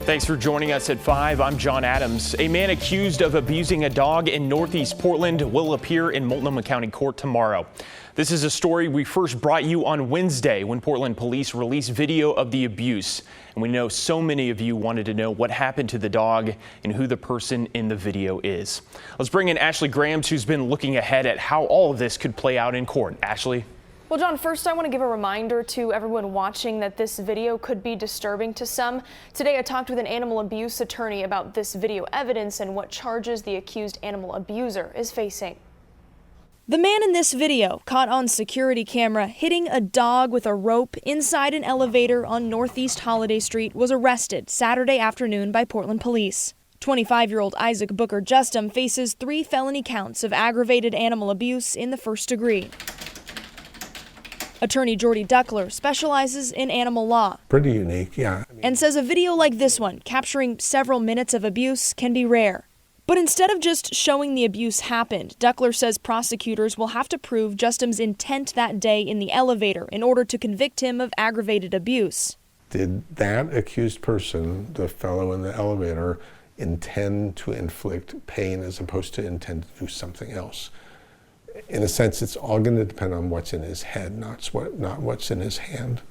Thanks for joining us at 5. I'm John Adams. A man accused of abusing a dog in Northeast Portland will appear in Multnomah County Court tomorrow. This is a story we first brought you on Wednesday when Portland police released video of the abuse. And we know so many of you wanted to know what happened to the dog and who the person in the video is. Let's bring in Ashley Grahams, who's been looking ahead at how all of this could play out in court. Ashley? Well, John, first I want to give a reminder to everyone watching that this video could be disturbing to some. Today I talked with an animal abuse attorney about this video evidence and what charges the accused animal abuser is facing. The man in this video, caught on security camera hitting a dog with a rope inside an elevator on Northeast Holiday Street, was arrested Saturday afternoon by Portland police. 25-year-old Isaac Booker Justum faces 3 felony counts of aggravated animal abuse in the first degree. Attorney Jordy Duckler specializes in animal law. Pretty unique, yeah. And says a video like this one, capturing several minutes of abuse, can be rare. But instead of just showing the abuse happened, Duckler says prosecutors will have to prove Justum's intent that day in the elevator in order to convict him of aggravated abuse. Did that accused person, the fellow in the elevator, intend to inflict pain as opposed to intend to do something else? In a sense, it's all going to depend on what's in his head, not what's in his hand.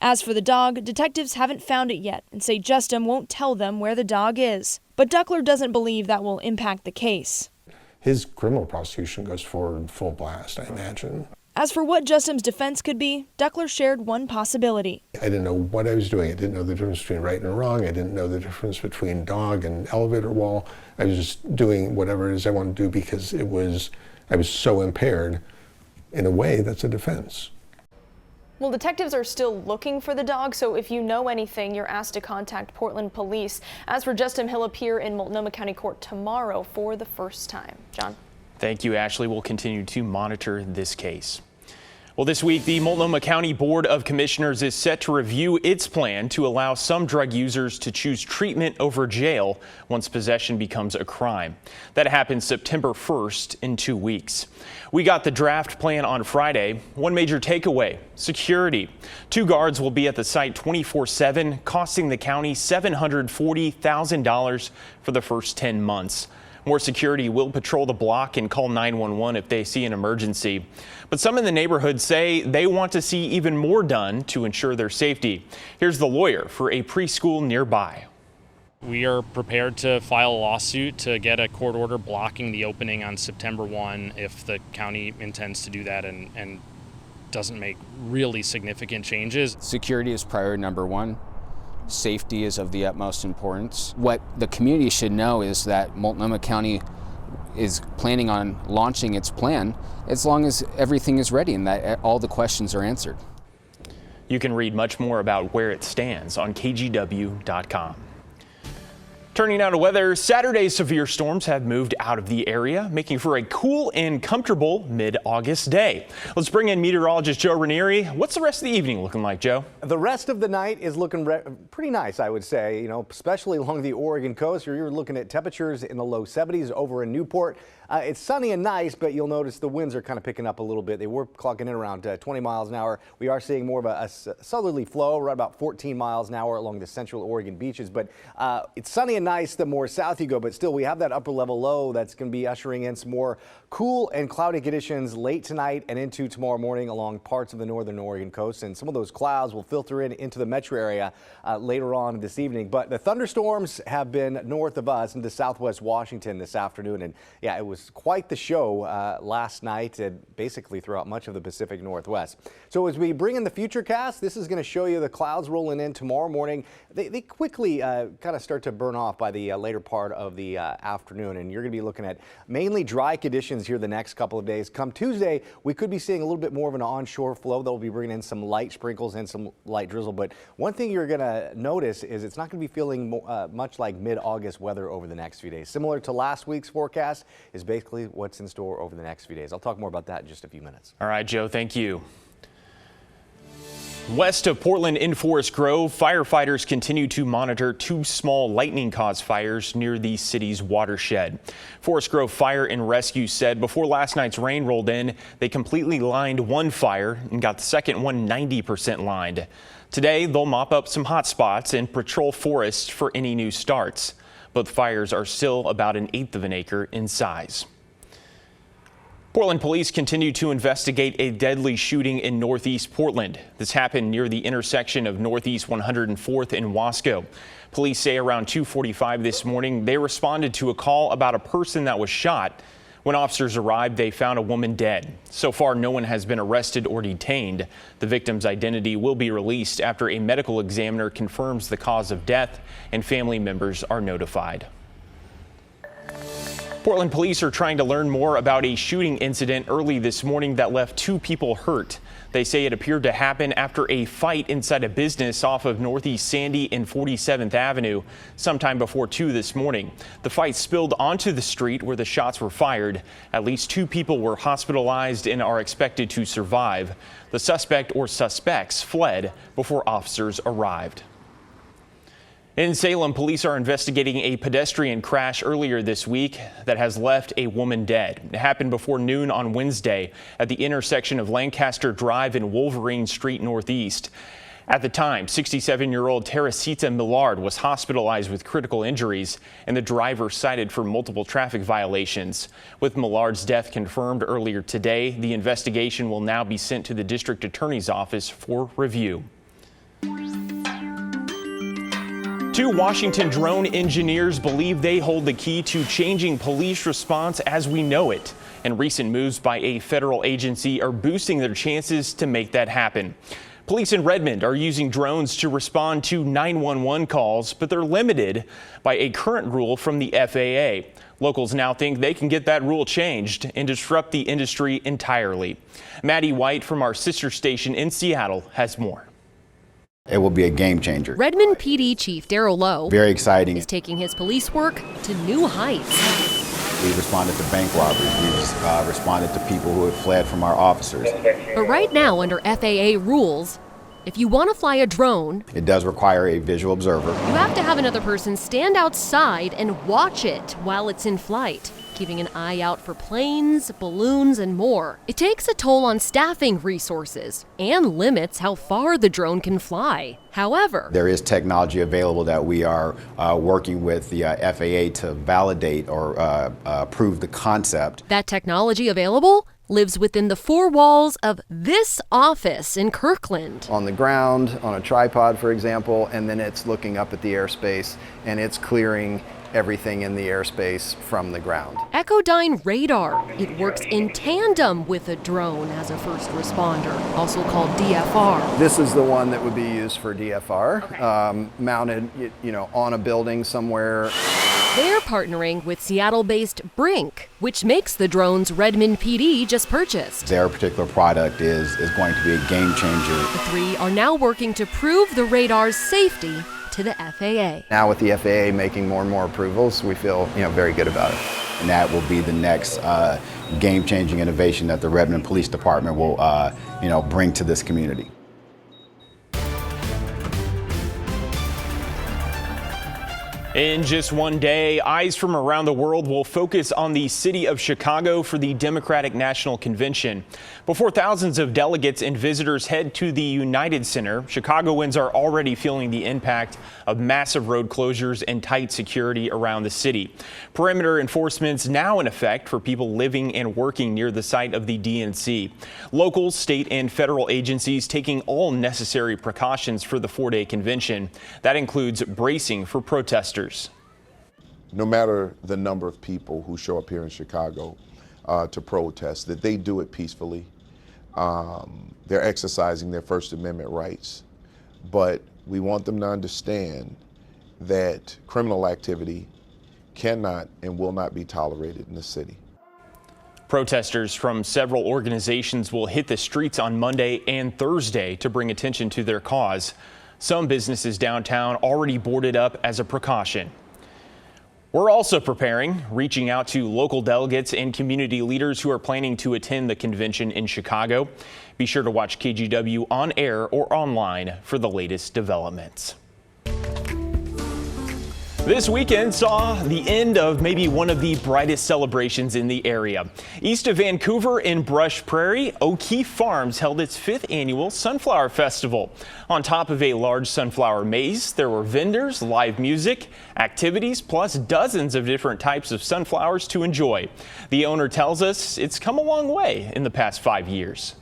As for the dog, detectives haven't found it yet and say Justum won't tell them where the dog is. But Duckler doesn't believe that will impact the case. His criminal prosecution goes forward full blast, I imagine. As for what Justum's defense could be, Duckler shared one possibility. I didn't know what I was doing. I didn't know the difference between right and wrong. I didn't know the difference between dog and elevator wall. I was just doing whatever it is I wanted to do because I was so impaired. In a way, that's a defense. Well, detectives are still looking for the dog, so if you know anything, you're asked to contact Portland police. As for Justum, he'll appear in Multnomah County Court tomorrow for the first time. John? Thank you, Ashley. We'll continue to monitor this case. Well, this week, the Multnomah County Board of Commissioners is set to review its plan to allow some drug users to choose treatment over jail once possession becomes a crime. That happens September 1st in 2 weeks. We got the draft plan on Friday. One major takeaway: security. 2 guards will be at the site 24/7, costing the county $740,000 for the first 10 months. More security will patrol the block and call 911 if they see an emergency. But some in the neighborhood say they want to see even more done to ensure their safety. Here's the lawyer for a preschool nearby. We are prepared to file a lawsuit to get a court order blocking the opening on September 1 if the county intends to do that and doesn't make really significant changes. Security is priority number 1. Safety is of the utmost importance. What the community should know is that Multnomah County is planning on launching its plan as long as everything is ready and that all the questions are answered. You can read much more about where it stands on KGW.com. Turning now to weather, Saturday's severe storms have moved out of the area, making for a cool and comfortable mid-August day. Let's bring in meteorologist Joe Ranieri. What's the rest of the evening looking like, Joe? The rest of the night is looking pretty nice, I would say, especially along the Oregon coast. You're looking at temperatures in the low 70s over in Newport. It's sunny and nice, but you'll notice the winds are kind of picking up a little bit. They were clocking in around 20 miles an hour. We are seeing more of a southerly flow, right about 14 miles an hour along the central Oregon beaches. But it's sunny and nice the more south you go, but still we have that upper level low that's going to be ushering in some more cool and cloudy conditions late tonight and into tomorrow morning along parts of the northern Oregon coast. And some of those clouds will filter into the metro area later on this evening. But the thunderstorms have been north of us into southwest Washington this afternoon. And yeah, it was quite the show last night and basically throughout much of the Pacific Northwest. So as we bring in the future cast, this is going to show you the clouds rolling in tomorrow morning. They quickly kind of start to burn off by the later part of the afternoon, and you're going to be looking at mainly dry conditions here the next couple of days. Come Tuesday, we could be seeing a little bit more of an onshore flow that will be bringing in some light sprinkles and some light drizzle. But one thing you're going to notice is it's not going to be feeling much like mid-August weather over the next few days. Similar to last week's forecast is basically what's in store over the next few days. I'll talk more about that in just a few minutes. All right, Joe, thank you. West of Portland in Forest Grove, firefighters continue to monitor two small lightning-caused fires near the city's watershed. Forest Grove Fire and Rescue said before last night's rain rolled in, they completely lined one fire and got the second one 90% lined. Today, they'll mop up some hot spots and patrol forests for any new starts. Both fires are still about 1/8 of an acre in size. Portland police continue to investigate a deadly shooting in Northeast Portland. This happened near the intersection of Northeast 104th and Wasco. Police say around 2:45 this morning, they responded to a call about a person that was shot. When officers arrived, they found a woman dead. So far, no one has been arrested or detained. The victim's identity will be released after a medical examiner confirms the cause of death and family members are notified. Portland police are trying to learn more about a shooting incident early this morning that left 2 people hurt. They say it appeared to happen after a fight inside a business off of Northeast Sandy and 47th Avenue sometime before 2 this morning. The fight spilled onto the street where the shots were fired. At least 2 people were hospitalized and are expected to survive. The suspect or suspects fled before officers arrived. In Salem, police are investigating a pedestrian crash earlier this week that has left a woman dead. It happened before noon on Wednesday at the intersection of Lancaster Drive and Wolverine Street Northeast. At the time, 67-year-old Teresita Millard was hospitalized with critical injuries, and the driver cited for multiple traffic violations. With Millard's death confirmed earlier today, the investigation will now be sent to the district attorney's office for review. 2 Washington drone engineers believe they hold the key to changing police response as we know it. And recent moves by a federal agency are boosting their chances to make that happen. Police in Redmond are using drones to respond to 911 calls, but they're limited by a current rule from the FAA. Locals now think they can get that rule changed and disrupt the industry entirely. Maddie White from our sister station in Seattle has more. It will be a game changer. Redmond PD Chief Darrell Lowe Very exciting. is taking his police work to new heights. We responded to bank robberies. We responded to people who had fled from our officers. But right now, under FAA rules, if you want to fly a drone, It does require a visual observer. you have to have another person stand outside and watch it while it's in flight, keeping an eye out for planes, balloons, and more. It takes a toll on staffing resources and limits how far the drone can fly. However, There is technology available that we are working with the FAA to validate or prove the concept. that technology available lives within the 4 walls of this office in Kirkland. On the ground, on a tripod, for example, and then it's looking up at the airspace and it's clearing everything in the airspace from the ground. Echodyne radar. It works in tandem with a drone as a first responder, also called DFR. This is the one that would be used for DFR, mounted, on a building somewhere. They're partnering with Seattle-based Brink, which makes the drones Redmond PD just purchased. Their particular product is going to be a game changer. The 3 are now working to prove the radar's safety to the FAA. Now with the FAA making more and more approvals, we feel, very good about it. And that will be the next game-changing innovation that the Redmond Police Department will, bring to this community. In just one day, eyes from around the world will focus on the city of Chicago for the Democratic National Convention. Before thousands of delegates and visitors head to the United Center, Chicagoans are already feeling the impact of massive road closures and tight security around the city. Perimeter enforcement's now in effect for people living and working near the site of the DNC. Local, state, and federal agencies taking all necessary precautions for the 4-day convention. That includes bracing for protesters. No matter the number of people who show up here in Chicago to protest, that they do it peacefully. They're exercising their First Amendment rights. But we want them to understand that criminal activity cannot and will not be tolerated in the city. Protesters from several organizations will hit the streets on Monday and Thursday to bring attention to their cause. Some businesses downtown already boarded up as a precaution. We're also preparing, reaching out to local delegates and community leaders who are planning to attend the convention in Chicago. Be sure to watch KGW on air or online for the latest developments. This weekend saw the end of maybe one of the brightest celebrations in the area. East of Vancouver in Brush Prairie, O'Keefe Farms held its 5th annual Sunflower Festival. On top of a large sunflower maze, there were vendors, live music, activities, plus dozens of different types of sunflowers to enjoy. The owner tells us it's come a long way in the past 5 years.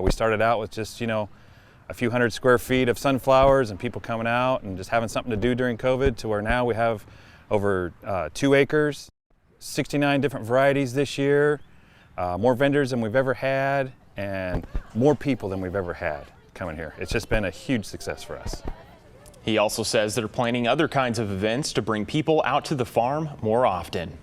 We started out with just, a few hundred square feet of sunflowers and people coming out and just having something to do during COVID, to where now we have over 2 acres, 69 different varieties this year, more vendors than we've ever had, and more people than we've ever had coming here. It's just been a huge success for us. He also says they're planning other kinds of events to bring people out to the farm more often.